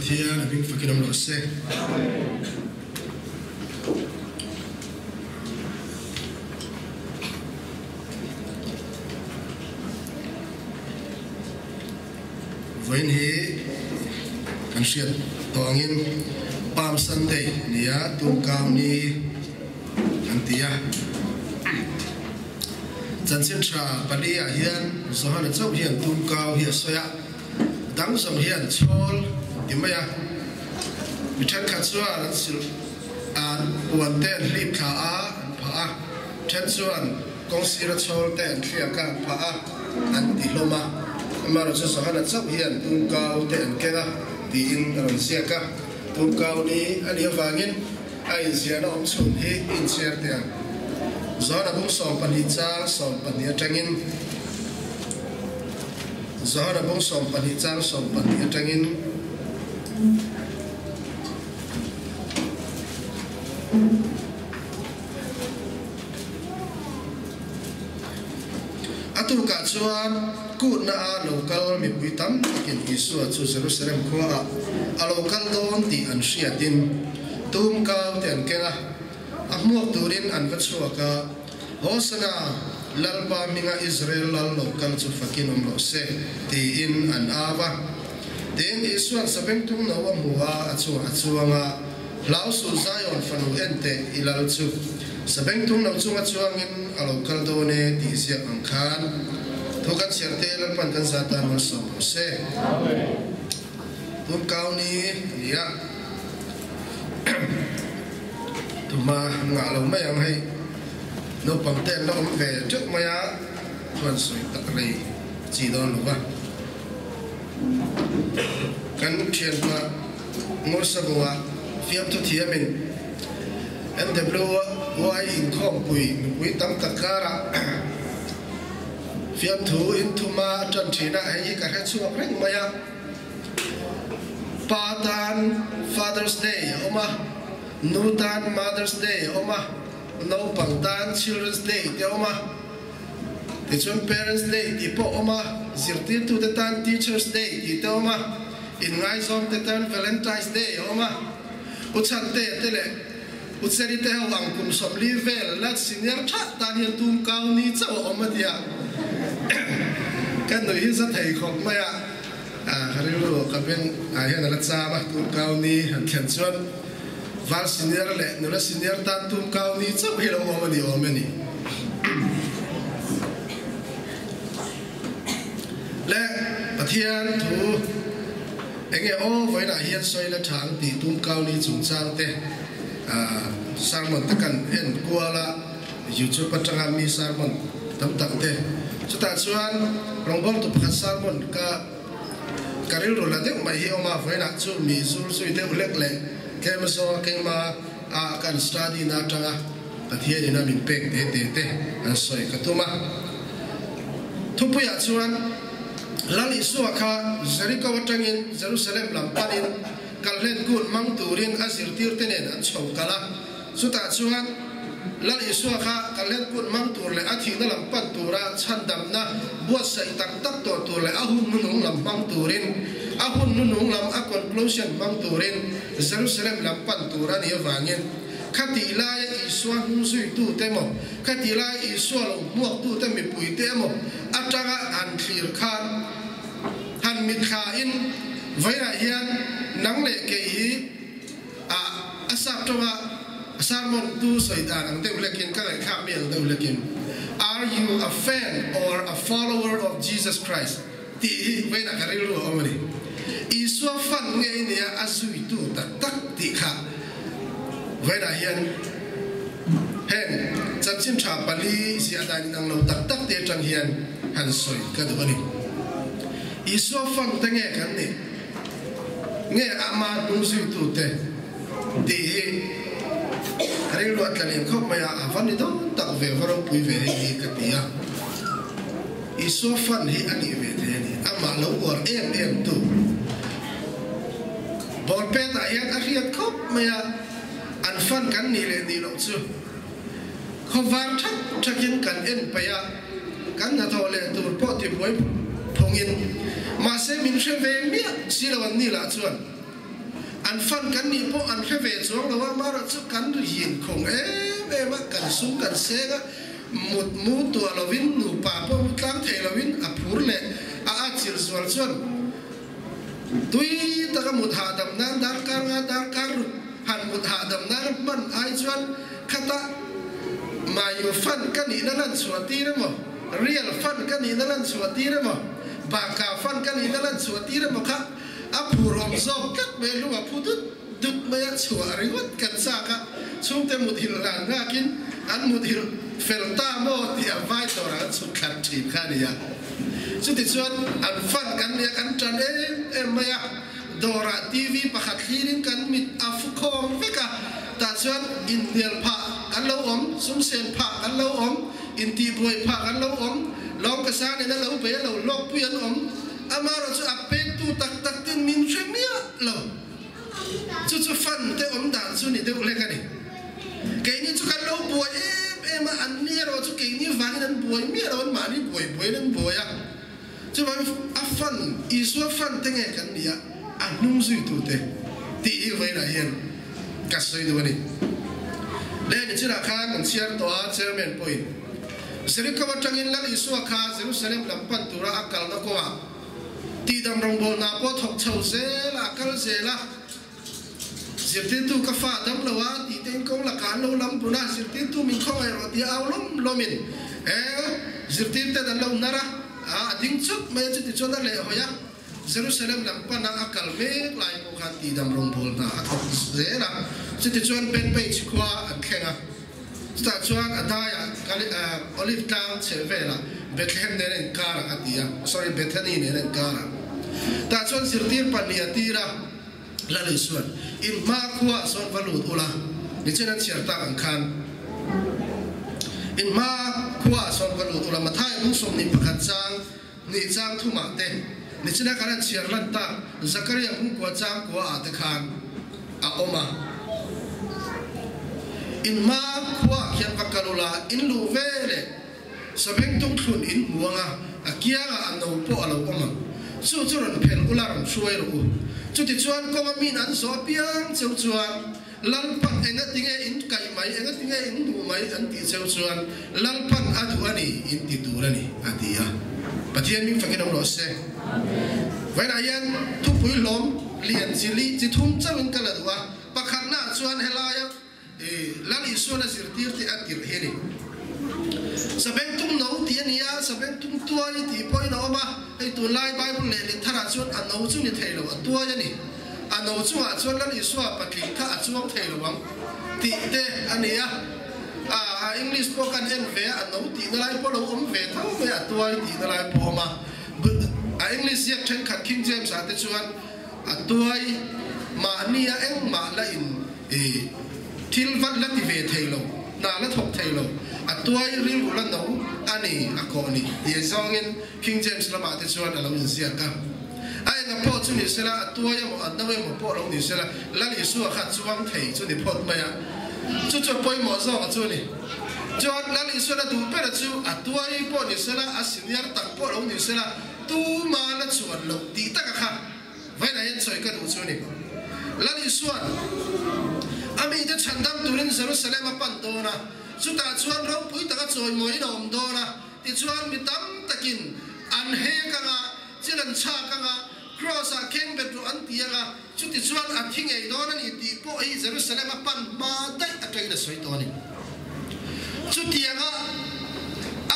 Pathian abing fakinam lo se Vain hi kan siat tongin Palm Sunday nia tungkau ni antia Jansin tra palia hian zohan chau hian tungkau hi soya dang som hian chol timaya mithan khatsua ran sil an puanten lip kha a pha a then chuan kongsira chol ten thlia ka pha a an tiloma amaro chu zohan chau hian tungkau ten kenga ti in ron siaka tungkau ni ani awangin ai ziana om chun hi in share te zona bung som pani cha som pani atangin zona bung som pani cha som pani atangin atu ka chuan ku na local mi puitam kin isu chu Jerusalem kho a local don ti an hriatin tungkau ten kenga Ahmuak turin an vatsuaka Hosana lalpa minga Israel lal local chu fakinom lo se ti in an ava tin isuan sabeng tung nawa muwa achuanga lausu Zion fanu ente ilal chu sabeng tung naw chunga chuangin a local done ti sia angkhan thokan siarte lalpan kan satan mo so se tungkau ni ya Tuma ngalo mayang hay no pangten no ve trước maya thuần soi tak lei chỉ don lo ba kan thian ba ngor sa bowa fiam thu thia min MW wai in khom pui tam takara fiam thu in thuma chan thina ai ka ha chu reng maya Patan Father's Day oma Nutan Mother's Day oma no pangtan Children's Day te oma tichun Parents Day ti po oma zirtir tu te tan Teachers Day ti te oma in ngai zom te tan Valentine's Day oma uchan te tele ucheri te hawang kum som li vel lat senior tha tan hian tum kau ni chaw oma dia kan noi hi za thei khok maya harilu kaben hian ala cha ma tum kau ni han khan chuan Val senior le nula senior tan tum kau ni chau hi lo omani le pathian thu enge o voina hian soila thang ti tum kau ni chung chang te sarmon takan en kuala YouTube patanga mi sarmon tam tak te chuta chuan rongbol tu pakhat sarmon ka karil ro la dek mai hi oma voina chu mi zur sui te ulek le Kemaso kema kan study na tanga pathian ina min pek te an soi katuma thupuya chuan lali suaka Jericho watangin Jerusalem lampanin kallen kun mang turin azir tirtenen an chokala suta chuan lali suaka kallen kun mang tur le athi na lampan tura chandamna buat sai tak tak to le ahun nunung lampang turin ahun nunung lam a conclusion mang turin Jerusalem lampan turan ia wangin khati lai iswa husui tu temo khati lai iswa lo muak tu temi pui temo ataga an thir khan han mit kha in vaina hian nang le ke hi asap towa sarmon tu soidan ang deulekin ka lai kha miang deulekin are you a fan or a follower of Jesus Christ ti vaina karilu omani iswa fan ngai nia asui tu tak ti kha vaina hian hen chachin tha pali sia dan nang lo tak te chang hian han soi ka do ani iswa fan te nge kan ni nge ama nu sui tu te ti kari lo atlanin khop maya avan ni do tak ve varo pui ve hi ka tia iswa fan hi ani ve te ni ama lo or em tu bol peta hian a riat khop maya an fan kan ni le ni lo chu khovar thak thakin kan en paya kan na to le tur po ti boi phongin ma se min she ve mi silawan ni la chuan an fan kan ni po an khe ve chuang lo ma ro chu kan ri hin khong ma kan sung kan se ga mut mu tu lovin nu pa po tlang the lovin a phur le a chil swal chuan tui ta ka mut ha dam nan dar kar han mut ha dam nan man ai chuan khata ma yo fan kan ni nan chuati re mo real fan kan ni nan chuati re mo ba ka fan kan ni nan chuati re mo kha a phurom zom kat me lu a phutut dut me ya chua ringot kan sa ka chung te mut hil ran nga kin an mut hil fel ta mo ti a vai to ra chu khat thi kha ni ya chu ti chuan an fan kan ya kan tran me ya dora tv pakhat hirin kan mit a fu khom veka ta chuan in dial pha kan lo om sum sen pha kan lo om in ti boi pha kan lo om long ka sa ne na lo be lo lok puyan om amaro chu a pe tu tak tin min chemia lo chu fan te om dan chu ni de le ka ni ke ni chu kan lo boi ma an ni ro chu ke ni van nan boi mi ro ma ni boi nan boi ya chu ma a fan i so fan te nge kan ni ya an nung zui tu te ti i vai na hian ka soi do ni le ni chu ra khan an chiar to a chairman point seri ka wa tangin la i so kha Jerusalem lampan tura akal na ko wa ti dam rong bol na po thok chau se la kal se la sirti tu ka fa dam lo wa ti ten kong la kan lo lam puna sirti tu min khong ai ro ti aw lom min sirti te dan lo nara a ding chuk me chu ti chona le hoya Jerusalem lam pa na akal me lai ko khan ti dam rong bol na thok se la chu ti chon pen pe chi kwa an khenga sta chuan adaya kali olive town chevela Bethlehem ne ren kara atia sorry Bethany ne ren kara ta chuan sirtir pania tira la le suan in ma khuwa son valut ula ni chena chiar ta kan khan in ma khuwa son valut ula mathai bu som ni pakhat chang ni chang thuma te ni chena kana chiar lan ta Zakaria bu ko chang ko a te khan a oma in ma khuwa khian vakalula in lu vele sabeng tung thun in muanga akia ga ando po alo oma chu churon phen ularam suai ro chu ti chuan ko mi nan so piang cheu chuan lal pan enga tinge in kai mai enga tinge in du mai an ti cheu chuan lal pan adu ani in ti durani atia pathian mi fakidam lo se vai na yan tu pui lom lian chili chi thum chawin kala duwa pakhat na chuan helaya lal isuna sirtir ti atir heni sabeng tum no ti ania sabeng tum tua ni ti poi no ma ei tu lai bible le ni thara chuan an no chu ni thailo tua ya ni an no chu a chuan lan isua patli kha a chuang thailo wang ti te ania a English spoken en ve an no ti na lai po lo om ve thau ve a tua ti na lai po ma a English yak then khat King James a te chuan a tua ma nia eng ma la in thil vat la ti ve thailo na la thok thailo atuai ring ulan no ani akoni ye songin King James lama te chuan alam sia ka ai na po chu ni sela atuai mo annawe mo po lo ni sela la li su kha chuang thei chu ni phot ma ya chu poi mo zo chu ni chuan la li su la du pe la chu atuai po ni sela asiniar tak po lo ni sela tu ma la chuan lo ti ta ka kha vai na yen choi ka du chu ni la li suan ami te chandam turin Jerusalem pan do na chuta chuan ro pui taka choi moi nom do na ti chuan mi tam takin an he kanga chilan cha kanga cross a keng betro an tianga chuti chuan a thingei do na ni ti po hi Jerusalem pan ma dai atai da soi to ni chutianga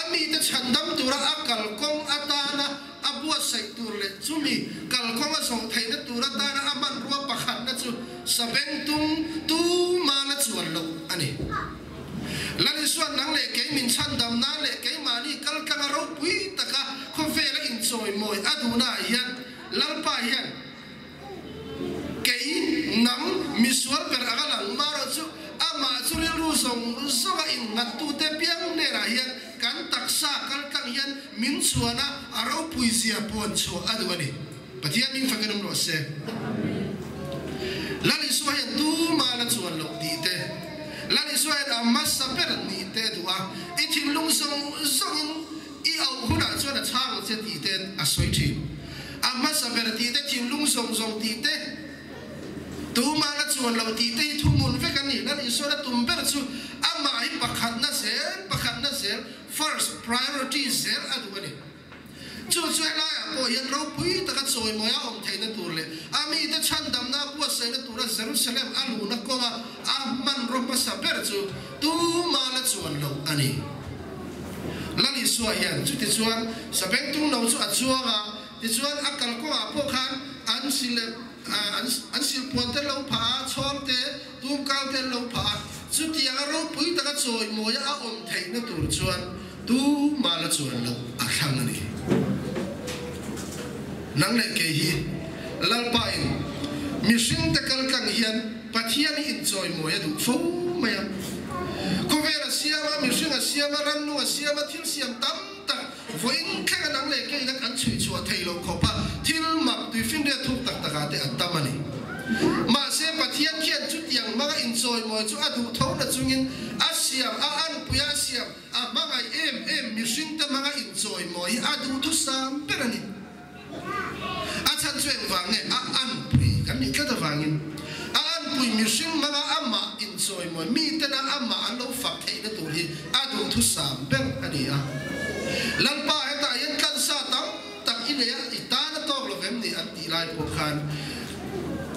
ami te chandam tura akal kong atana abua sai tur le chumi kal kong a song thaina tura ta na aman ruwa pakhat na chu sabeng tung tu ma la chuan lo ani lani suan nang le ke min chan dam na le ke mani kal kang ro pui taka kho fe la in choi moi aduna hian lalpa hian ke nam misual per agalang maro chu ama chu le ru song so ga in ngat tu te piang ne ra hian kan taksa kal kang hian min chuana aro pui sia pon chu adwani pathian min fakanum ro se lani suan hian tu ma la chuan lo ti te lani suai a masa per ni te duwa I thing lung song song I au huna chuan a chang che ti te a soi thi a masa per ti te thing lung song song ti te tu ma la chuan lo ti te thu mun ve kan ni nan iso na tum ber chu ama ai pakhat na zel first priority zel adu ani chu chu la ya po yan ro pui ta ka choi mo ya om thein na tur le ami ta chan dam na pu se na tur Jerusalem alu na ko ma man ro pa sa ber chu tu ma la chuan lo ani lali suwa yan chu ti chuan sa beng tung no chu a chuanga ti chuan akal ko a po khan an sil puan te lo pha chom te tum kau te lo pha chu ti a ro pui ta ka choi mo ya om thein na tur chuan tu ma la chuan lo a thang ani nang le ke hi lalpain mission te kal kang hian pathian in choi mo ya du fo maya ko vera siama mission a siama ran nu a siama thil siam tam tak voin kha nang le ke na kan chui chua thei lo kho pa thil mak tu fin de thuk tak taka te atam ani ma se pathian khian chu tiang ma in choi mo chu adu tho na chungin a siam a an puya siam a ma em mission te ma in choi mo hi adu tu sam perani chan chueng wange a an pui kan ni ka da wangin a an pui mission manga ama in choi mo mi te na ama an lo fak thei na tu hi a du thu sam ber ani a lan pa heta yen kan sa tam tak ile ya ita na tok lo vem ni an ti lai po khan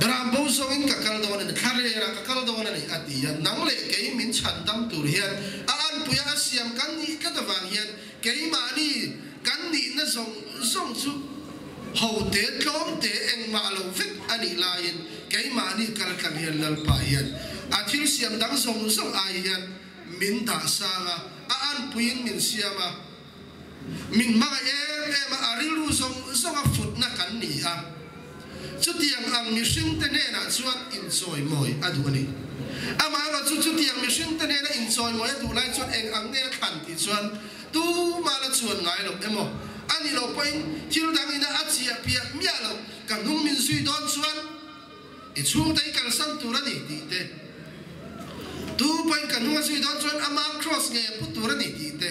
dram bo so in ka kal do na khare ra ka kal do na ni ati ya nang le ke min chan dam tu hian a an pui a siam kan ni ka da wang hian ke ma ni kan ni na song chu hậu tế lom tế anh mà lâu vít anh lain cái mà ni kal kal hiền lal pa hiền a thil siam dang song ai hiền min da sa ga a an puin min siam a min ma em a rilu song a fut na kan ni a chu tiang ang mi sing te ne na chuan in choi moi adu ani ama ga chu tiang mi sing te ne na in choi moi adu lai chuan eng ang ne khan ti chuan tu ma la chuan ngai lo emo ani lo point thil dang ina achia pia mia lo kan nung min sui don chuan e chung dai kan san tu ra ni ti te tu point kan nung sui don chuan ama cross nge pu tu ra ni ti te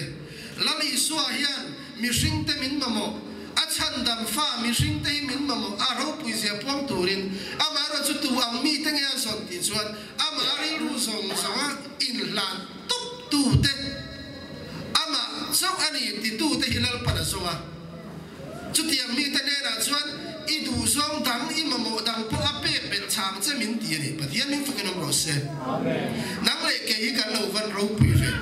lali suwa hian mi sing te min mamo a chan dam fa mi sing te min mamo a ro pui sia pom turin ama ro chu tu ang mi te nge son ti chuan ama ri ru song sawa in lan tup tu te ama so ani ti tu te hilal pada songa chu tiang mi te ne na chuan i du song dang i mamo dang po ape pel chang che min ti ni pathian min fakin ro se amen nang le ke hi kan lo van ro pi re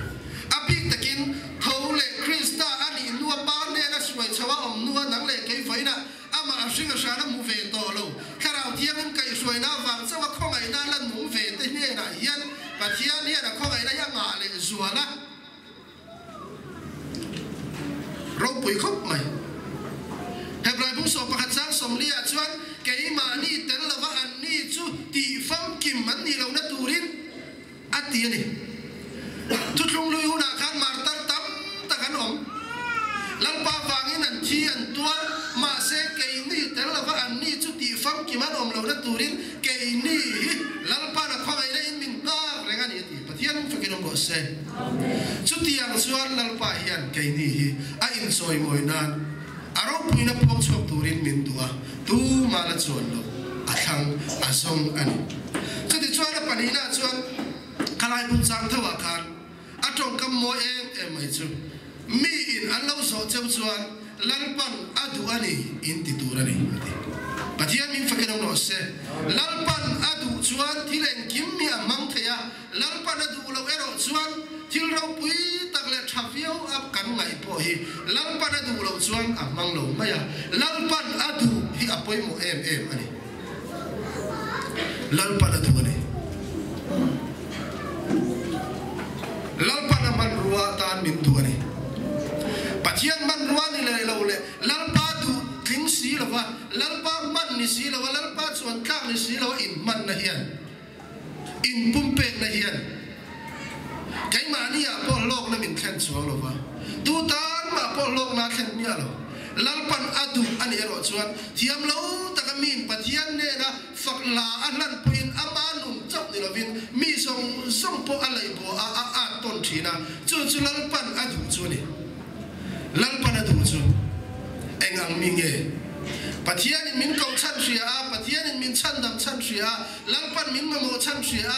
apik takin thole krista ani nuwa ba ne na swai chawa om nuwa nang le ke foi na ama ashinga shana mu ve to lo kharau tiang kai swai na wang chawa khong ai na lan mu ve te ne na hian pathian hi na khong ai na ya nga le zuala ro pui khop mai Hebrai bung so pakhat sang som lia chuan ke ma ni tel lawa an ni chu ti fam kim man ni lo na turin ati ni tutlung lui una khan mar tar tam ta kan om lang pa wangin an thi an tua ma se ke ni tel lawa an ni chu ti fam kim an om lo na turin ke ni lang pa na khong ai in min na renga ni ti pathian fakin om go se chu ti ang chuan lang pa hian ke ni hi a in soi moi nan aro puina pong chok turin min tua tu mala chuan lo athang asong ani chati chuan a panina chuan kalai bun chang thawa khan atong kam mo em mai chu mi in an lo so cheu chuan lalpan adu ani in ti turani pathian min fakin no se lalpan adu chuan thilen kim mi amang thaya lalpan adu lo ero chuan thil ro pui takle thafio ap kan ngai po hi lalpan adu lo chuan amang lo maya lalpan adu hi apoi mo em ani lalpan adu ani lalpan man ruwa tan min tu ani pathian man ruwa ni le lo le lalpa du king si lo wa lalpa man ni si lo wa lalpa chuan kang ni si lo in man na hian in pumpe na hian cái mà ni à po lok na min khen chuang lo wa tu tan ma po lok na khen nia lo lalpan adu ani ro chuan thiam lo takamin pathian ne na fakla anan puin amanum chap ni lovin mi song po alai bo a ton thina chu lalpan adu chu ni lalpan adu chu engang mi nge pathian in min kau chan sia pathian in min chan dam chan ria lalpan min mo chan ria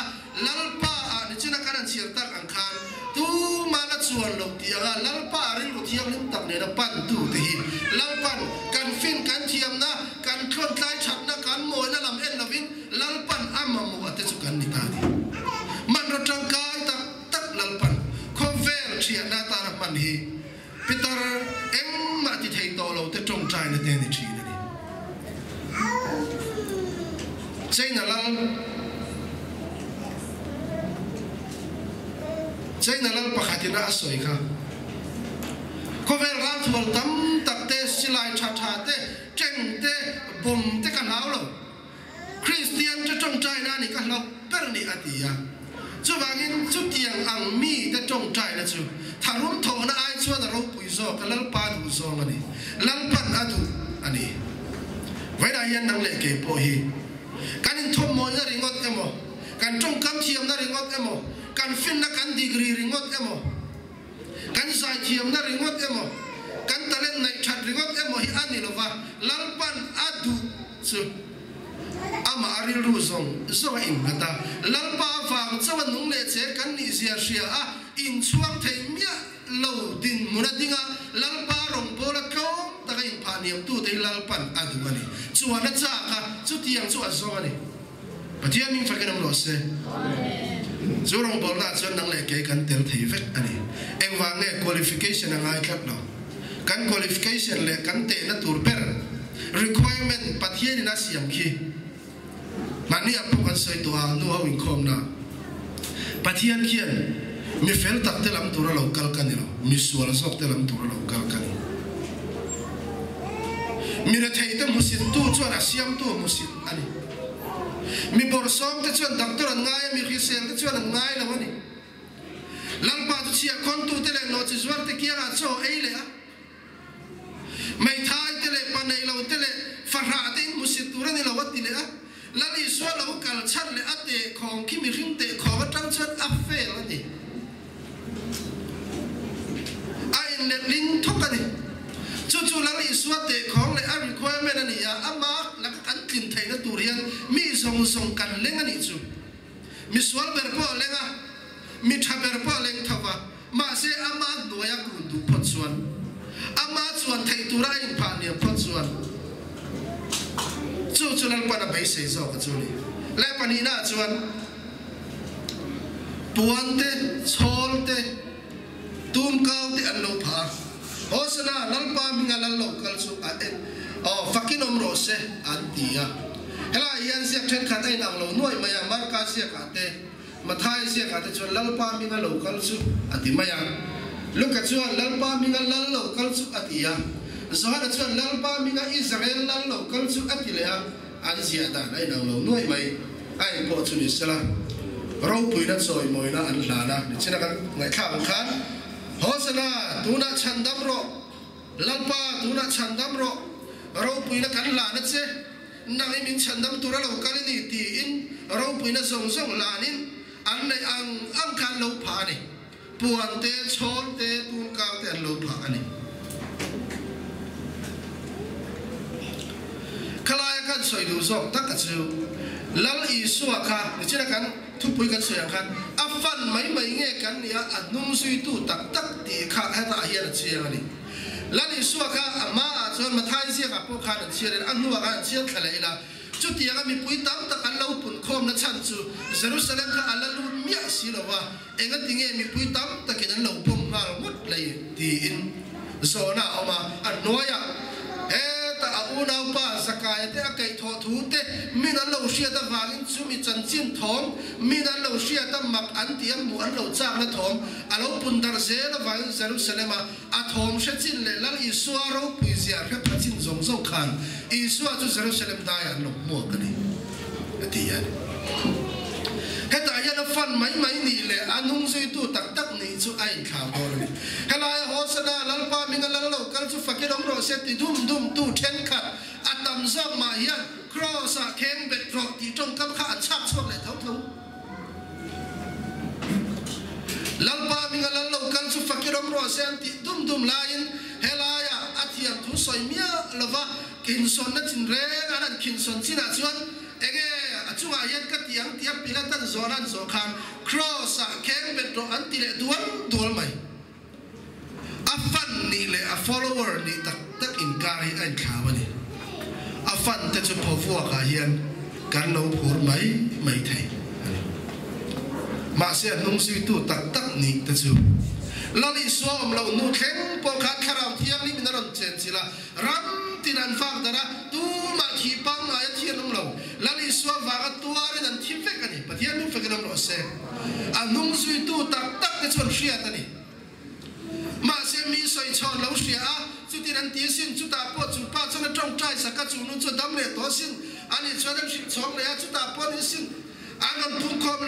lalpa ni china kanan chiar tak angkhan tu mana chuan lo ti anga lalpa ril ko thiam lim tak ne na pan tu te hi lalpan kan fin kan thiam na kan thon tlai that na kan moi na lam en lovin lalpan amamu ate chu kan ni ta ni man ro tang kai tak lalpan ko ver thia na ta na man hi Peter em mà thì thầy tổ lâu tới trong trai là tên thì chỉ là đi xây là lăng bạc hạt na soi kha có vẻ ram thuần tắm tập tê silai cha tê tranh tê bùm tê cả lão rồi Christian cho trong trai na ni cả lão per ni atia chú vàng in chú tiền ăn mi tới trong trai là chú thằng rung thầu na ai chua na rau bùi zo cái lăng pa du zo anh lăng pan adu anh vậy là hiện năng lệ kể bộ hi cái in thôm mồi na ringot emo cái trong cam thiam na ringot emo cái fin na cái degree ringot emo cái sai thiam na ringot emo cái talent này chat ringot emo hi anh lova lăng pan adu chú ama aril ru zong zo in ngata lalpa wang chawan nung le che kan ni sia sia a in chuang thei mia lo din munadinga lalpa rong bola ko ta ka in phaniam tu te lalpan adu ani chuana cha ka chu tiang chu azo ani patian min fakenam lo se zo rong bola chuan nang le ke kan tel thei vek ani eng wang ne qualification angai khat lo kan qualification le kan te na tur per requirement patian na siam khi mani apu kan soi to a nu hawin khom na pathian khian mi fel tak te lam tura lo kal kan lo mi sual sok te lam tura lo kal kan mi re thei te musit tu chuan asiam tu musit ani mi bor som te chuan doctor an ngai mi khisel te chuan an ngai lo ani lalpa tu chia kon tu te le no chi zwar te kia cho ei le a mai thai te le panei lo te le farha te musit tura ni lo wat le a lali sual lo kal chat le ate khong ki mi ring te khong tang chat affe la ni ai le lin thok ani chu lali sual te khong le a requirement ani ya ama la kan tin thai na turian mi song kan leng ani chu mi sual ber po lenga mi tha ber po leng thawa ma se ama noya ku du pot suan ama chuan thai turai in pha ni pot suan chu lang pa na bai sei zo ka chu ni le pani na chuan puan te chol te tum kau te an lo pha osana lalpa minga lal lo kal chu a en fakin om ro se an tia hela yan sia then khat ai nang lo noi maya mar ka sia ka te mathai sia ka te chuan lalpa minga lo kal chu ati maya luka chuan lalpa minga lal lo kal chu atia zohana chuan lalpa minga Israel lal lo kal chu atilea an zia da ai nang lo noi mai ai po chu ni sala ro pui na choi moi na an hla na ni china kan ngai thang khan hosana tuna chandam ro lalpa tuna chandam ro ro pui na kan la na che nang min chandam tura lo kal ni ti in ro pui na song lanin an nei ang khan lo pha ni puan te chol te tun ka te lo pha ani kalaya kan soi du zong tak ka chu lal I suwa kha ni china kan thu pui kan soi khan afan mai nge kan nia anung sui tu tak ti kha ha ta hian chiang ani lal I suwa kha ama a chon mathai sia ka po khan chian an nuwa kan chian thalaila chu tiang mi pui tam tak an lo pun khom na chan chu Jerusalem kha alalu mia silawa enga tinge mi pui tam takin an lo pom ngal mut lai ti in zona oma an noya una pa zakai te akai tho thu te min an lo sia ta wangin chu mi chan chin thom min an lo sia ta mak an tiam mu an lo chak na thom alo pun dar ze la wang Jerusalem a thom she chin le lang I suwa ro pui zia kha chin zong khan I suwa chu Jerusalem da ya lo mo ka ni ati ya heta ya na fan mai ni le anung sui tu tak ni chu ai kham ho ni hela hosana lalpa minga lalo kal chu fakirom ro se ti dum tu then khat atam zong ma hian cross a kheng bet ro ti trong kam kha chak chok le thau lalpa minga lalo kal chu fakirom ro se ti dum lain hela ya athiam thu soi mia lova kin son na chin re anan kin son china chuan ege chung ai yan kat yang tiap pilatan zonan zokan cross a keng betro anti le dual mai a fan ni le a follower ni tak in kari an khawani a fan te chu phofu ka hian kan lo phur mai thei ma se nung sui tu tak ni te chu lali som lo nu theng po khat kharau thiang ni minaron chen chila ram tinan fak dara tu ma thi pang ai thian nung lo lali so wa ga tuare nan thi fek ani pathian nu fek nam lo se anung sui tu tak te chon ria tani ma se mi soi chon lo ria chu tinan ti sin chu ta po chu pa chon trong trai sa ka chu nu chu dam le to sin ani chon sim chong le chu ta po ni sin angan tung khom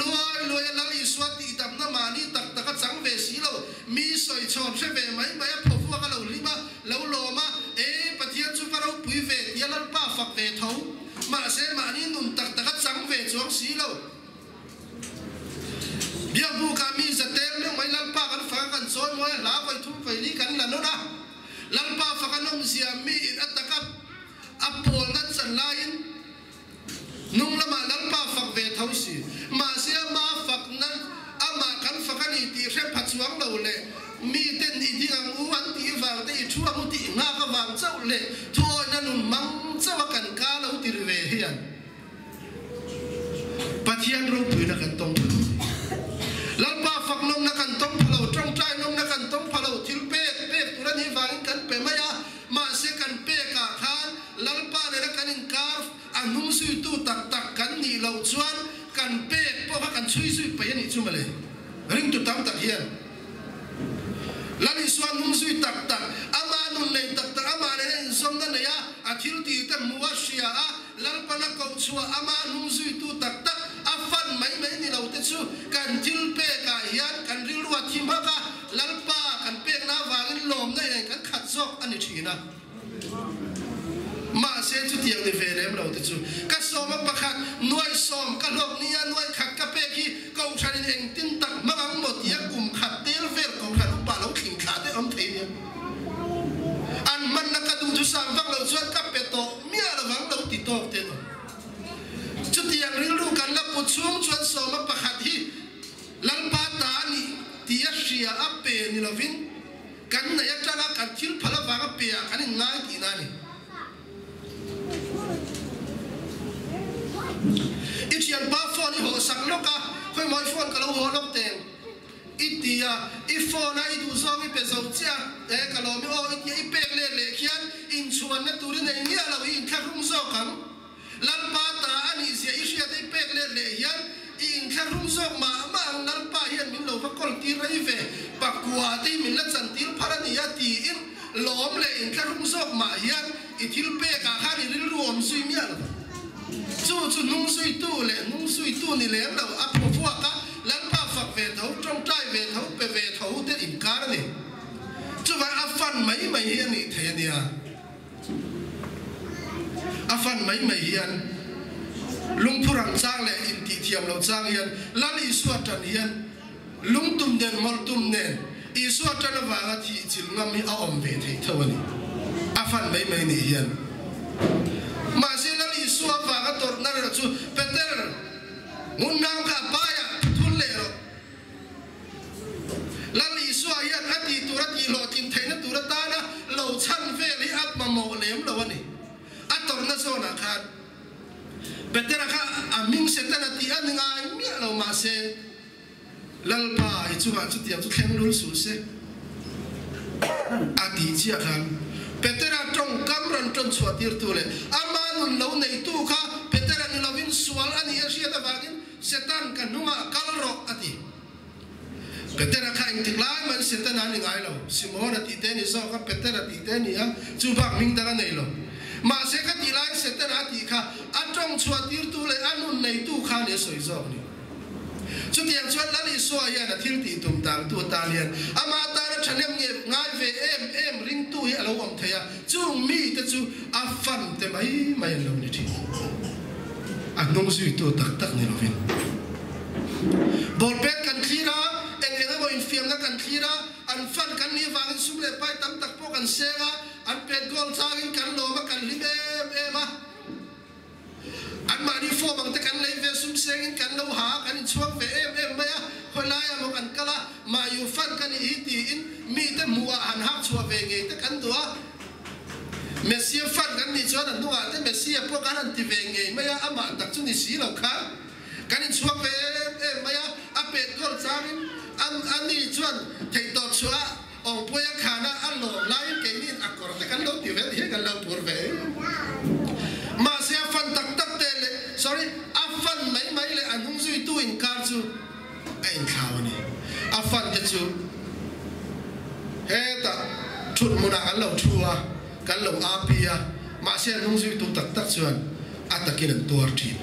loi lali so ti tam na ma ni tak chang ve si lo mi soi chon se ve mai pho fu ka lo lima lo ma e pathian chu ka ro pui ve ya lal pa fak ve tho ma se ma ni nun tak chang ve chuang si lo bia bu ka mi za tem le mai lal pa kan fa kan choi moi la vai thu vai ni kan la no na lal pa fa kan nom sia mi ataka apol nan san lain nung lama lal pa fak ve tho si ma se ma fak nan ama kan fakani ti re phachuang lo le mi ten ni dingang uan ti wang te chuang ti nga ka wang chau le thoi na nun mang chaw kan ka lo ti ve hian pathian ro pui na kan tong lal pa fak nom na kan tong phalo trong trai nom na kan tong phalo thil pe turan hi wang kan pe maya ma se kan pe ka khan lal pa ne na kan in kar anung sui tu tak kan ni lo chuan kan pe po kan chui pe ni chu male ring tu tam tak hian lani swan nung sui tak ama nun nei tak ama ne som na ya athil ti ta muwa sia a lal pa na ko chua ama nung sui tu tak a fan mai ni lo te chu kan til pe ka hian kan ril ruwa thim ha ka lal pa kan pe na wangin lom na kan khat sok ani thina ma se chu tiang ni ve lem lo te chu ka som pa khat nuai som ka lok ni ya nuai khat ka pe ki ko thanin eng tin tak mang mot ya kum khat tel ver ko khat pa lo khing khat te om thei ni an man na ka du chu sam vak lo chuan ka pe to mia lo wang lo ti tok te no chu tiang ring lu kan la pu chung chuan som pa khat hi lal pa ta ni ti ya sia a pe ni lo vin kan na ya tala kan thil phala wa ka pe kan ni ngai ti na ni ichian ba phone ho sak loka khoi moi phone ka lo ho lok teng itia I phone ai du so mi pe so chia e ka lo mi o itia I pek le khian in chuan na tur nei ni ala in kha rum so kam lal pa ta ani sia isia te pek le hian in kha rum so ma lal pa hian min lo fa kol ti rai ve pakwa te min la chan til pharani ya ti in lom le in kha rum so ma hian I thil pe ka kha ni ri ruom sui mi ala chu nung sui tu ni le lo a pho fu ka lan pa fak ve tho trong trai ve tho pe ve tho te in kar ni chu va a fan mai hian ni the ni a fan mai hian lung phurang chang le in ti thiam lo chang hian lan I suat tan hian lung tum den mol tum nen I suat tan wa ga thi chil ngam hi a om ve thei thawani a fan mai ni hian ma se la li suwa va ga tor na ra chu peter mun nam ka pa ya thul le ro la li suwa ya ati turati lo tin theina turata na lo chan ve li ap ma mo lem lo ani a tor na so na khat peter ka aming se ta na ti an ngai mi lo ma se lal pa I chu ma chu tiam chu khem lu su se ati chia khan petera trong kamran ton chuatir tu le amanun lo nei tu kha petera ni lovin sual ani asia ta bagin setan kanunga kalro ati petera kha intiklai man setan ani ngai lo simona ti te ni so kha petera ti te ni a chu bak ming da nei lo ma se ka ti lai setan ati kha atong chuatir tu le anun nei tu kha ne soi zo ni chu tiang chuan lali so ya na thil ti tum tang tu ta lian ama ta na thanem nge ngai ve em ring tu hi alo om theya chu mi te chu a fan te mai lo ni thi a nong sui tu tak ni lo vin bol pet kan khira eng bo in fiam na kan khira an fan kan ni wang sum le pai tam tak po kan senga an pet gol changin kan lo ma kan li em a an ma ni fo bang te kan le ve sengin kan lo ha kan chuak ve em maya holaya mo kan kala ma yu fan kan iti in mi te muwa han hak chua ve nge te kan tua Mesia fan kan ni chuan an nuwa te Mesia po kan an ti ve nge maya ama tak chu ni si lo kha kan in chuak ve em maya a pet gol changin an ni chuan thei to chua ong poya khana an lo lai ke ni akor te kan lo ti ve hi kan lo pur ve ma sia fan tak tak te le sorry a fan mai le an hung zui tu in kar chu ein khaw ni a fan te chu he ta thut muna an lo thua kan lo apia ma sia hung zui tu tak tak chuan atakin an tor thin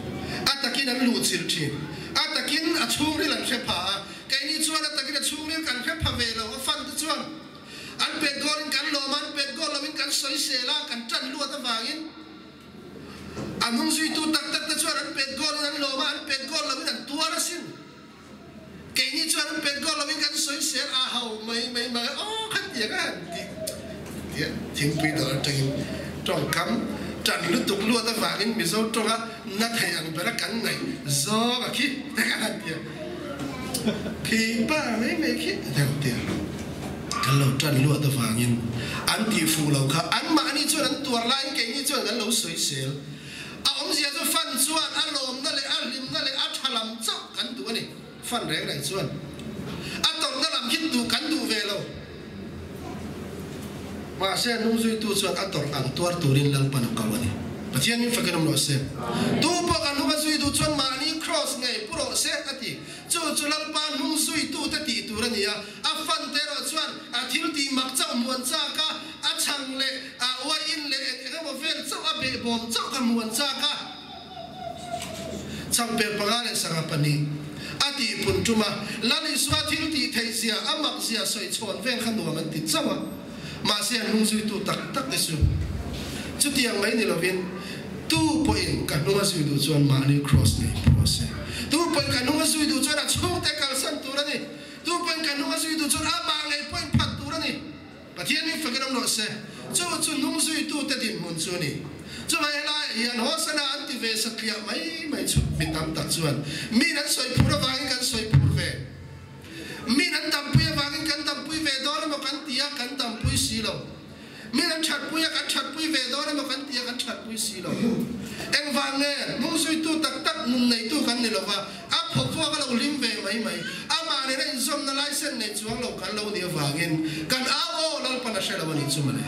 atakin an lu chil thin atakin a chung ri lan khe pha kai ni chuan atakin a chung ri kan khe pha ve lo a fan te chuan an pet gol kan lo man pet gol lo in kan soi se la kan tan lu ta wangin an hung zui tu tak tak te chuan an pet gol an lo ma an pet gol lo in an tua ra sin kai ni chuan an pet gol lo in kan soi se a hau mai o khat ya kan ti thing pi do tang trong kam trần lút tục lúa ta vàng mi dâu trong á nát hay ăn bữa cắn này do và khi ta ăn tiền khi ba mấy khi theo tiền cái lâu trần lúa ta vàng ăn thì phù lâu khá ăn mà anh cho anh tuột lại cái như cho anh lâu sấy sấy ông gì cho phân chuan ăn lồm nó lại ăn lim nó lại ăn thà làm chóc cắn tụ này phân rẻ này chuan ăn tổng nó làm hít tụ cắn tụ về lâu mà sẽ nung duy tu chuan ator ang tuar turin lang panakawan ni pathian ni fakanam no se tu pa kan nung duy tu chuan ma ni cross ngai puro se ati chu lang pa nung duy tu ta ti turan ya a fan te ro chuan a thil ti mak chau muan cha ka a chang le a wa in le ka mo vel chau a be bom chau ka muan cha ka chang pe pangale sanga pani ati pun tuma lani swa thil ti thei sia amak sia soi chon ven khan no man ti chawa mà xem hung duy tu tak tak de su chu tiang mai ni lovin tu point kan hung duy tu chuan ma ni cross ni process tu point kan hung duy tu chuan a chong te kal san tu ra ni tu point kan hung duy tu chuan a ma ngai point phat tu ra ni pathian ni fakiram no se chu hung duy tu te din mun chu ni chu mai la hian ho sana anti ve sakya mai chu bitam tak chuan mi nan soi pura wang kan soi pur ve mi nan tam pui wangin kan tam pui ve do mo kan tia kan tam pui si lo mi nan chat pui kan chat pui ve do mo kan tia kan chat pui si lo eng wang ne mu sui tu tak tak mun nei tu kan ni lo wa a phok phok ka lo lim ve mai a ma ne ren zom na license nei chuang lo kan lo ni wangin kan a o lo pa na shela wani chu mane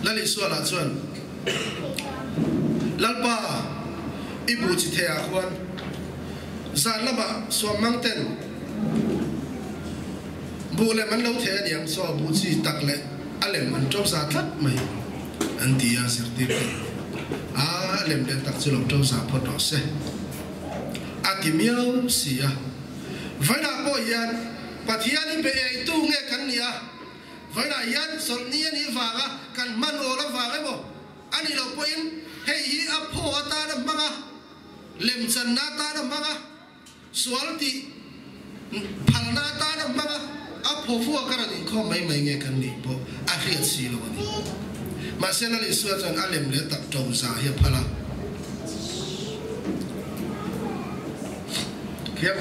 lali suala chuan lalpa ibu chi thea khwan zan lama so mangten bu le man lo the niang so bu chi tak le alem man top sa thlat mai antia serti a lem le tak chu lo top sa photo se atimiao sia vaina po yan pathiani pe ai tu nge kan nia vaina yan sol ni ani waga kan man ola waga bo ani lo po in hei hi a pho ata na manga lem chan na ta na manga sualti phalna ta na manga a pho fu ka ra ni kho mai nge kan ni bo a khriat si lo ni ma sena li suat chan alem le tak to za hi phala kia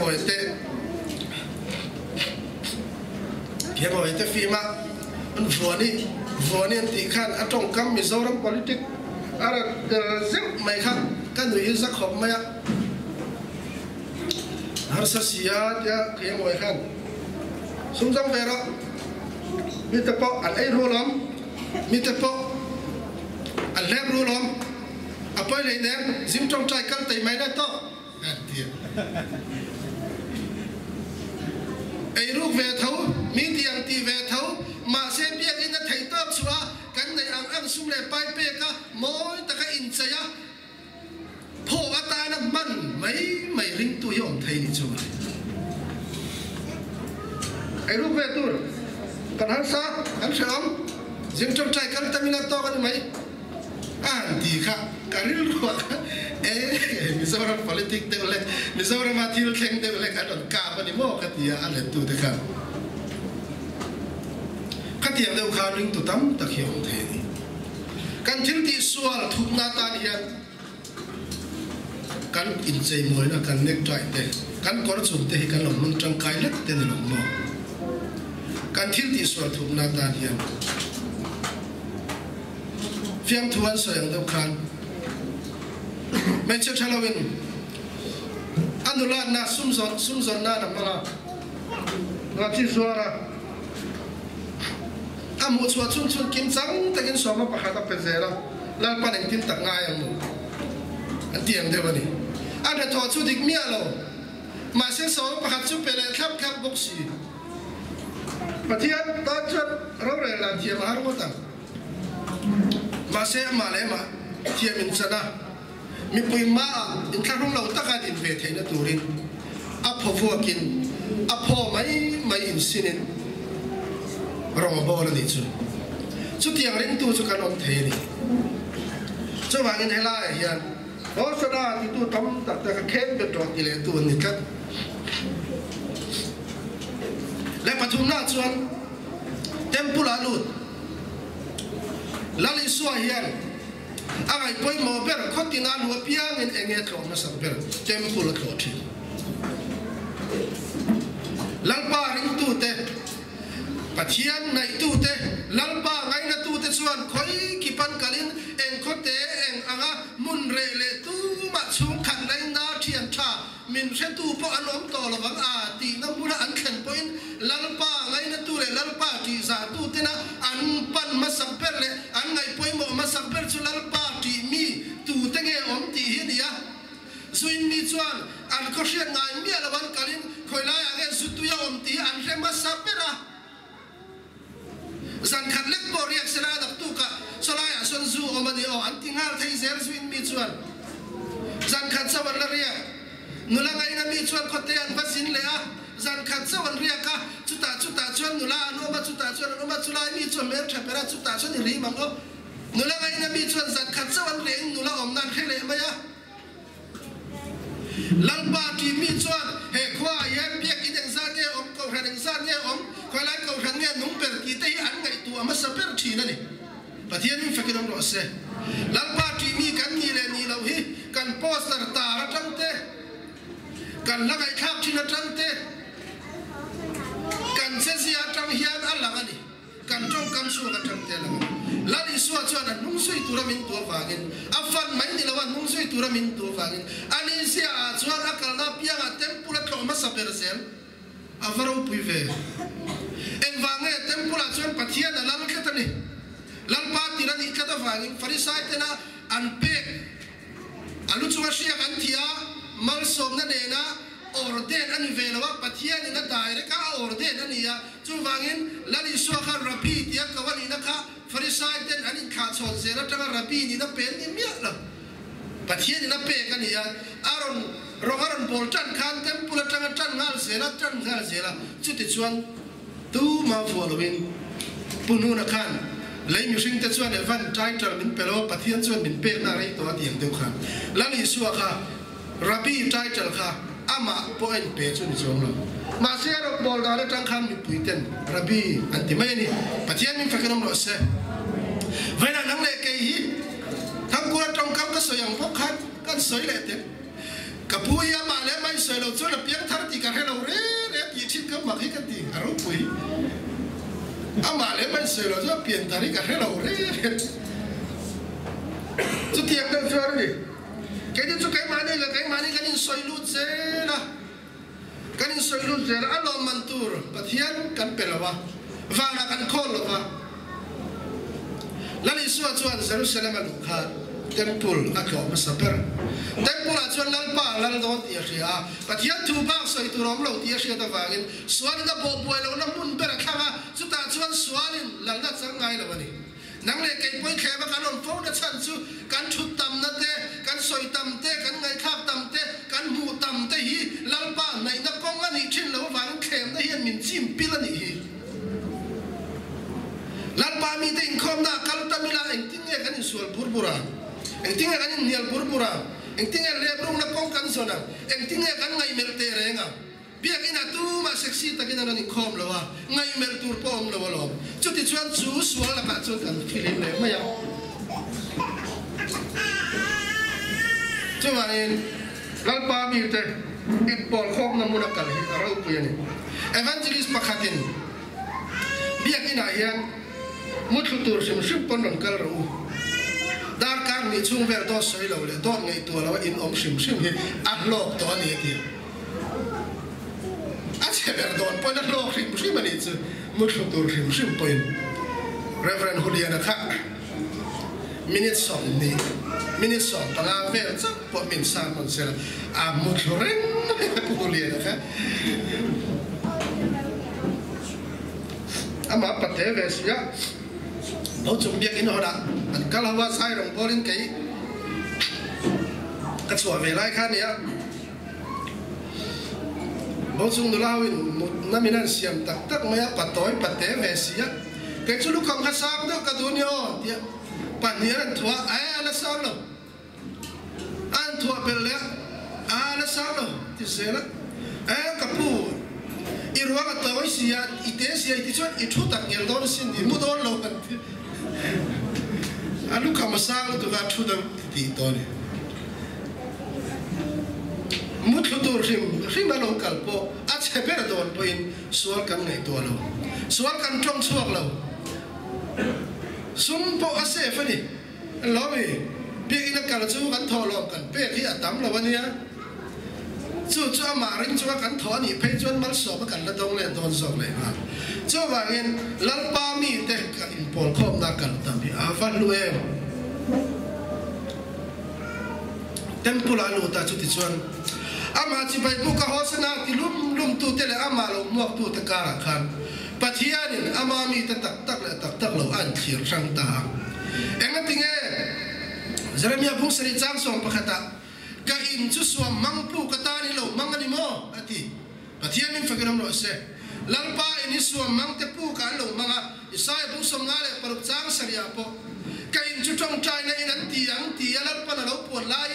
bo ite fima an voni an ti khan atong kam Mizoram politic ara zem mai khan kan ri za khom maya har sa sia ya kia bo khan sum jang vero mi te po al ai rolom mi te po al leb rolom apoi le ne zim trong trai kan tai mai na to dia ai ruk ve thau mi tiang ti ve thau ma se biak in thai top chua kan nei ang sum le pai pe ka moi ta ka in chaya pho ata na man mai ring tu yom thai ni chu ai ruk ve tur kan han sa kan sham zim trong trai kan tamina to kan mai an ti kha karil ro Mizoram politik te oleh Mizoram matil keng te oleh kadon ka pa ni mo katia ale tu te kan katia de kha ring tu tam tak hiom the ni kan thil ti sual thup na tan hian kan in chei moi na kan nek trai te kan kor chum te hi kan lom mun tang kai let te lom mo kan thil ti sual thup na tan hian fiang thuan so yang deuh khan mai che thalawin anula na sumzon na na mala na chi suara amu chua chun kim chang takin soma pakhat a pezela lal paneng tin tak ngai ang an tiang de bani ada to chu dik mia lo ma se so pakhat chu pele khap boxi pathian ta chan ro re la thiam har mo ta ma se ma le ma thiam in chana mi pui ma in tharung lo taka din ve theina turin a phofuakin a pho mai in sinin ro bo la ni chu tiang ring tu chu kan om the ni chu wangin hela hian ho sada ti tu tam tak tak khem be tro ti le tu ni kat le pathum na chuan temple alut lali suwa hian angai poi mo ber khotina lu piang in enge tlo na sang ber temple tlo thi lalpa ring tu te pathian nai tu te lalpa ngai na tu te chuan khoi ki pan kalin eng khote eng anga mun re le tu ma chung khan lai na thian tha min se tu po anom to lawang a ti na mura an khen point lalpa ngai na tu le lalpa ti za tu te na an pan ma sang per le an ngai poi mo ma sang per chu lalpa ti mi tu te nge om ti hi dia suin mi chuan an ko hriat ngai mi alawan kalin khoi lai age su tu ya om ti an re ma sang per a san khat lek bo riak sela dak tu ka solaya son zu omani o an tingal thei zer suin mi chuan san khat sawan la ria nula ngai na mi chuan khote an vasin le a san khat sawan ria ka chuta chuan nula no ma chuta chuan no ma chulai mi chuan mer thapera chuta chuan ri mang o nula ngai na mi chuan san khat sawan le nula om nan khele ma ya lalpa ti mi chuan he khwa ye piak ideng sa ge om ko hradeng sa ge om khoi lai ko hran nge nung per ki te an ngai tu ama sa per thi na ni pathian mi fakiram ro se lalpa ti mi kan ni le ni lo hi kan poster ta ra tang te kan lagai khap thi na tang te kan se sia tang hian alang ani kan tong kam su ka tang te lang lali suwa chuan an nung sui tura min tu wangin afan mai ni lawan nung sui tura min tu wangin ani sia chuan akal na pianga tempura thoma sa per sel avaro puive en wange tempura chuan pathian alal khatani lal pa tirani kata wangin farisai tena an pe alu chuwa sia kan thia mal som na ne na orden ani velawa pathian ina direct ka orden ani ya chu wangin lali suwa kha rapi tia kawani na kha farisai ten anin kha chon zera tanga rapi ni na pen ni mia la pathian ni na pe kan ya aron rogaron bol tan khan tempula tanga tan ngal zera chuti chuan tu ma following punu na khan lei mi sing te chuan evan title min pelo pathian chuan min pe na rei to atiang deu khan lali suwa kha rapi title kha ama point pe chu ni chong lo ma se ro bol da le tang khan mi puiten rapi anti mai ni pathian min fakiram ro se vậy là nắng lệ cây hi thằng cô trong cam cái sợi yang phốc khát cái sợi lệ thế cả bùi ya mà lệ mai sợi lâu cho là tiếng thắt thì cả hai lâu ré gì thít cái mặc cái gì à rốt bùi mà lệ mai sợi lâu cho biển thắt thì cả hai lâu ré chút tiền đâu cho đấy cái gì chút cái mà này là cái mà này cái gì sợi lút dễ là cái gì sợi lút dễ là anh làm man tour bắt hiền kan pelawa và là kan khol là lali suwa chuan Jerusalem an kha temple akho masaper temple a chuan lalpa lal do ti ria pathian thu ba soi tu rom lo ti ria ta wangin suan da bo boi lo na mun per khama chuta chuan suanin lalna changai lo bani nang le kai poi kheba kanon phone na chan chu kan thu tam na te kan soi tam te kan ngai khap tam te kan mu tam te hi lalpa nai na kong ani thin lo wang khem na hian min chim pil ani hi lalpa mi te in khom na kal tamila eng tinge kan sual burbura eng tinge kan nial burbura eng tinge lebrung na kong kan sona eng tinge kan ngai mel te renga biak ina tu ma sexy takina ni khom lawa ngai mel tur pom lawa lo chuti chuan chu sual la ka chu kan philim le maya cho vậy lần ba mi thế ít bỏ không nằm một cái gì ở đâu vậy này evangelist Makhatin biar ina yang một số tuổi xem xem pon nông cái rồi dar kan ni chung về đó soi lâu le đó ngay tuổi lâu in xem xem hi ăn lộc đó này thì sẽ về đó pon ăn lộc xem xem mà đi chứ một số tuổi xem xem pon Reverend Juliana khác minute song ni minute song tanga về chắc pon min sang mình sẽ một số reng Juliana khác ama pathe về xia đâu chung biết cái nó đã cái làว่าsai đồng bò lên cái sủa về lại khăn này đâu chung đồ lao một năm mình ăn xiêm tắc tắc mấy bắt tối bắt té về xia cái chỗ lúc không hát sang đó cái đồ nhau thì bắt nhớ ăn thua ai ăn sang đâu ăn thua bể lẽ ăn sang đâu thì sẽ là ai cái pu iruang atau isia ite sia itu cuman itu tak ngel don sin di mudon lo kan alu kamasang tu kan tu dan di ton mut lutur rim na lo kalpo at seper don poin sual kan ngai to lo sual kan trong suak lo sum po ase fani lo mi bi ina kal chu kan tho lo kan pe khi atam lo wania chú mà riêng chú cái thọ nhỉ phải chú mất số mà cần là đông lên đông số này ha chú vào yên lần ba mi thế cái import không na cần tạm bị phát luôn em temple alu ta chú thì chuan ama chỉ phải buka hoa sen thì lum tu thế là ama lo muak tu thế cả khan pathian ama mi ta tak lo an thiệt sang ta em nói tiếng nghe Jeremia bung seri trang song pakata ka in chu suam mangpu kata ni lo mangani mo ati pathian min fakiram lo se lalpa in suam mang te pu ka lo manga isai bu som ngale paruk chang saria po ka in chu trong trai na in an ti lalpa na lo pon lai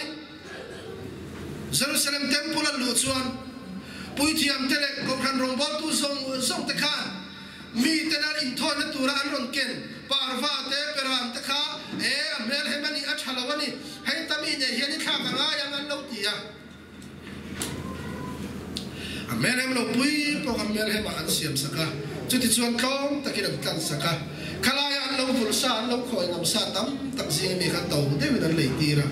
Jerusalem temple la lu chuan pui thiam tele ko khan rong bol tu song te kha mi te na in thon na tura an ron ken parva te peram te kha amel hemani athalawani hay tami ne hian kha ka nga yang an lo ti a amel hem lo pui po amel hem an siam saka chu ti chuan khom takin kan saka khala ya an lo vul sa an lo khoi ngam sa tam tak jing mi kha to de wi dan lei ti ra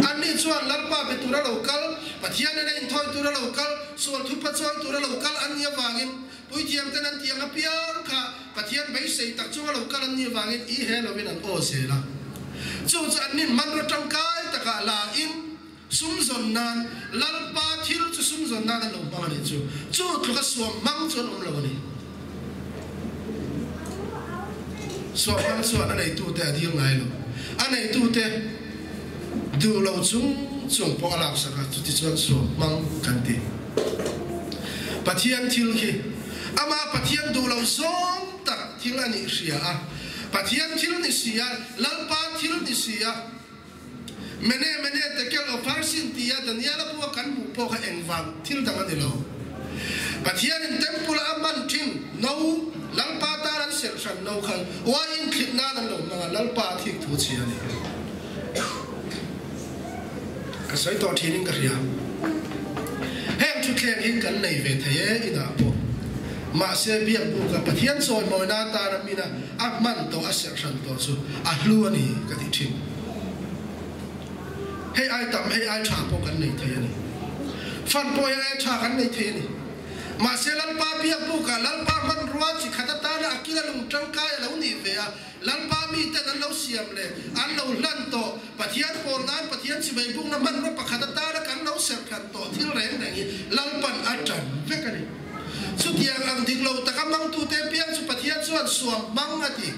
an ni chuan lalpa be tura lokal pathian ne in thoi tura lokal sual thu pa chuan tura lokal an nia wangin pui thiam ten an tiang a piang kha pathian bai sei tak chu lokal an nia wangin I he lo win an o se la chu chan nin man ro tangkai taka la in sum zon nan lalpa thil chu sum zon nan lo bang ni chu thu ka suam mang chon lo ni so mang so an nei tu te adil ngai lo an nei tu te du lo chung po alak saka chu ti chuan so mang kan ti pathian thil ki ama pathian du lo som tak thil ani ria a pathian thil ni sia lalpa thil ni sia mene te kel ofar sin tia daniela po kan mu po ka engwang thil dang ani lo pathian in temple aman thin no lalpa ta ran ser san no khan wa in khit na dan lo ma lalpa thik thu chi ani sai to thinin ka ria hem chu khen hin kan nei ve thaye ina po ma se biak bu ka pathian soi moi na ta ra mina akman to aser san to chu a hlu ani ka ti thin hey ai tam hey ai tha po kan nei thaye ni fan po ai tha kan nei thaye ni ma se lan pa biak bu ka lan pa man ruwa chi khata ta na akila lung tang ka lo ni ve a lan pa mi te dan lo siam le an lo lan to pathian por nan pathian chi bai bung na man ro pakhata ta ra kan lo ser kan to thil reng dang lan pan atan ve ka ni chu tiang ang dik lo ta ka mang tu te piang chu pathian chuan suam mang ati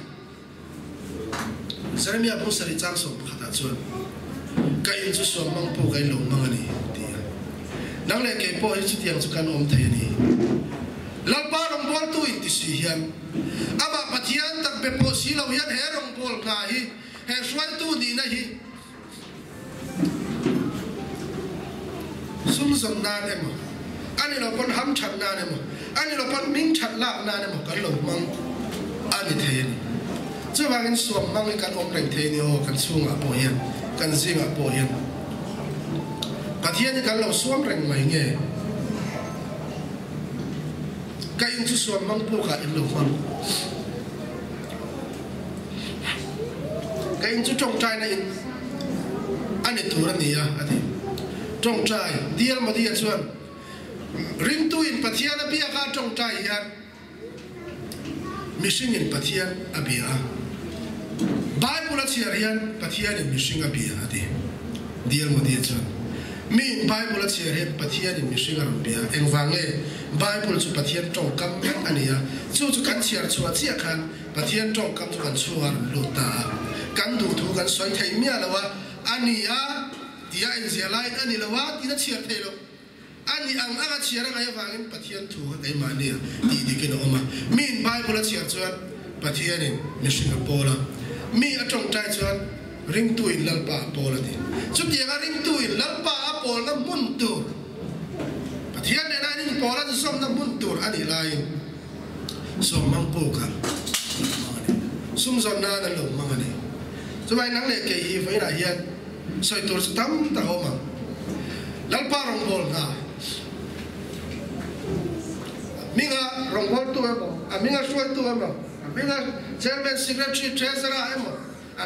Jeremia bu sari chang so khata chuan ka in chu suam mang pu kai lo mang ani ti nang le ke po hi chu tiang chu kan om thai ni lalpa rong bol tu in ti si hian ama pathian tak be po si lo hian he rong bol ka hi he swai tu ni na hi sum zon na ne mo ani lo pon ham chat na ne mo ani lo pon ming chat la na ne mo kan lo mang ani the ni chu wangin suam mang kan om reng the ni o kan sunga po hian kan zinga po hian pathian kan lo suam reng mai nge ka in chu suam mang pu ka in lo mang ka in chu trong trai na in ani thura ni ya ati trong trai dial ma dia chuan ring tu in pathian a bia ka trong trai hian mishing in pathian a bia Bible chiar hian pathian in mishing a bia ati dial ma dia chuan min Bible chiar hian pathian in mishing a bia engwange Bible chu pathian trong kam ania chu kan chiar chua chia khan pathian trong kam chu kan chuar lu ta kan du thu kan soi thei mia lawa ania dia in zia lai ani lawa ti na chiar thei lo ani ang aga chiar nga ya wangin pathian thu ai ma nia ti di ke no ma min Bible chiar chuan pathian in mishing a pola mi a trong tai chuan ring tu in lalpa pola ti chu ti ga ring tu in lalpa pol na mun tu pathian ne na ring pola chu som na mun tu ani lai som mang po ka sum zon na na lo mang ani chu bai nang le ke hi vai na hian soi tur tam ta ho ma lalpa rong bol na minga rong bol tu emo minga suai tu emo minga chairman secretary treasurer emo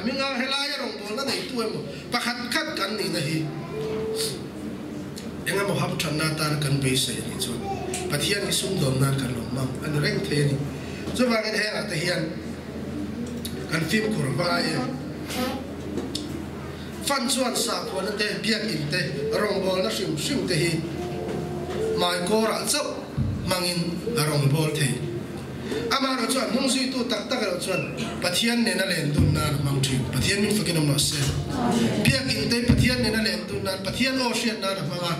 minga helaya rong bol na nei tu emo pakhat khat kan ni na hi enga mo hab thanna tar kan be se ni chu pathian ni sum dom na kan lo ma an reng the ni chu wa ngen he ta hian kan film kur ba ye fan chuan sa ko na te biak in te rong bol na sim sim te hi mai ko ra chau mangin rong bol the ama ro chuan mung sui tu tak tak ro chuan pathian ne na len dun na mang thi pathian min fakin no se biak in te pathian ne na len dun na pathian o siat na ma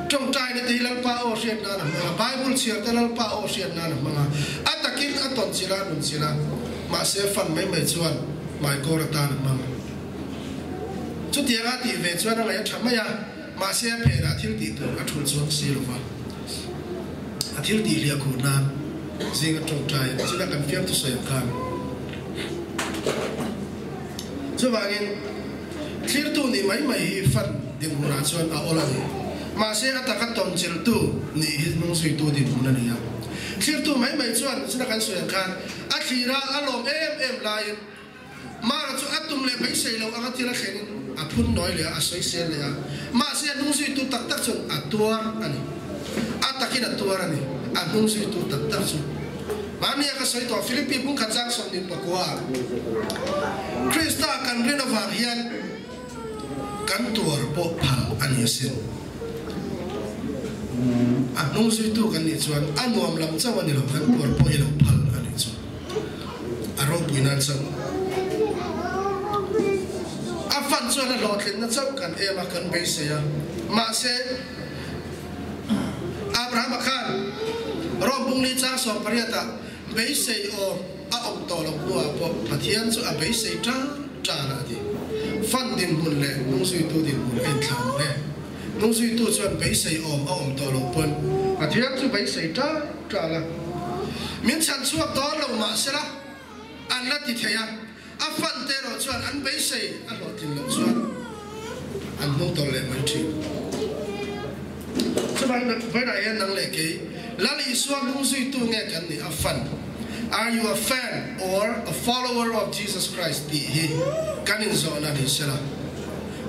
trong trai ne te lang pa o siat na ma Bible chiar te lang pa o siat na ma atakin aton chila nun chila ma se fan mai mai chuan mai ko ra ta ma chu ti ga ti ve chuan la ya thama ya ma se phe ra thil ti tu a thul chuan si lo wa a thil ti lia ko na zinga trong trai chu na kan fiam tu so ya kan chu wa ngin clear tu ni mai mai fan ding ra chuan a ola ni ma se ata ka ton chil tu ni hi mong sui tu din mun ni ya clear tu mai mai chuan chu na kan so ya kan a thira a lom em lai ma ra chu atum le bai sei lo anga tira khen a phun noi le a soi se le ya ma se nung sui tu tak tak chun a tuar ani a takin a tuar ani a nung sui tu tak tak chu ma ni ka soi to Philippi bung khan sang som din pakwa Krista kan renova hian kan tuar po phal ani sin a nung sui tu kan ni chuan a nuam lam chaw ani lo kan tuar po ilo phal ani chu a ro puinan chang fan chuan a lotlen na chau kan ema kan be se ya ma se Abraham khan rom bung ni cha so pariata be se o a om to lo bua po pathian chu a be se tra tra la di fan din bun le nung sui tu din bun en thang le nung sui tu chuan be se om a om to lo pon pathian chu be se tra tra la min chan chuak to lo ma se la an la ti theya a fan te ro chuan an be sei a lo tin lo chuan an no to le man thi so ban vai na yan nang le ke lali suam nung sui tu nge kan ni a fan are you a fan or a follower of Jesus Christ di hi kan in zo na ni sela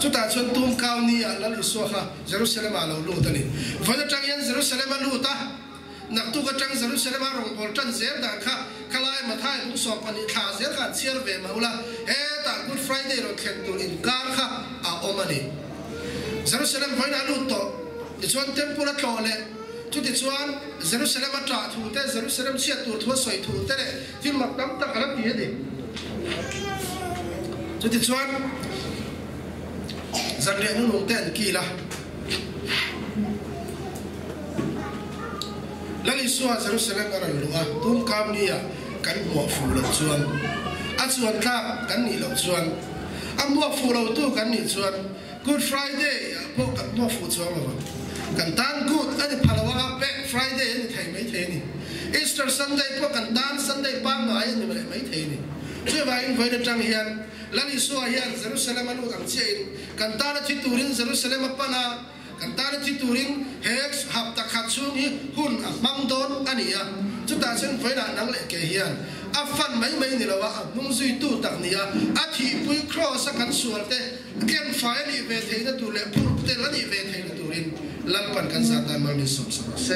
chu ta chuan tum kaw ni a lali so kha Jerusalem a lo lu ta ni vai na tang yan Jerusalem a lu ta nak tu ka tang Jerusalem a rong bol tan zer da kha kalai ma thai bu so pani kha zer kha chiar ve maula e ta Good Friday ro khen tu in kar kha a omani Jerusalem vai na lu to ti chuan temple a tlo le chu ti chuan Jerusalem a tra thu te Jerusalem chia tu thu soi thu te le tin mak tam ta kala ti de chu ti chuan zan le nu lu ten ki la lali suwa Jerusalem aran luwa tum kam ni ya kan mo fu lo chuan a chuan ka kan ni lo chuan a mo fu lo tu kan ni chuan Good Friday po kan mo fu chuan ma kan tan good ani phalawa pe Friday ani thai mai the ni Easter Sunday po kan dan Sunday pa ma ai ni mai the ni ช่วยไว้ไว้ในจังเฮียนลันอิสวาเฮียนเยรูซาเล็มมันอุกังเชียนกันตาละที่ตูรินเยรูซาเล็มปนากันตาละที่ตูรินเฮกส์หับตะขัดช่วงนี้หุ่นบังโดนอันนี้อ่ะจุดตาเส้นไฟหนังเล็กเฮียนอัฟฟันไม่นี่ละว่านุ่งซุยตู้ตักนี้อ่ะอาทิปุยครอสักกันส่วนเตะเกี่ยนไฟนี่เวทีนั่นตูเล่พูดเตะละนี่เวทีนั่นตูรินลันปันกันซาตานมันมีสมสมเส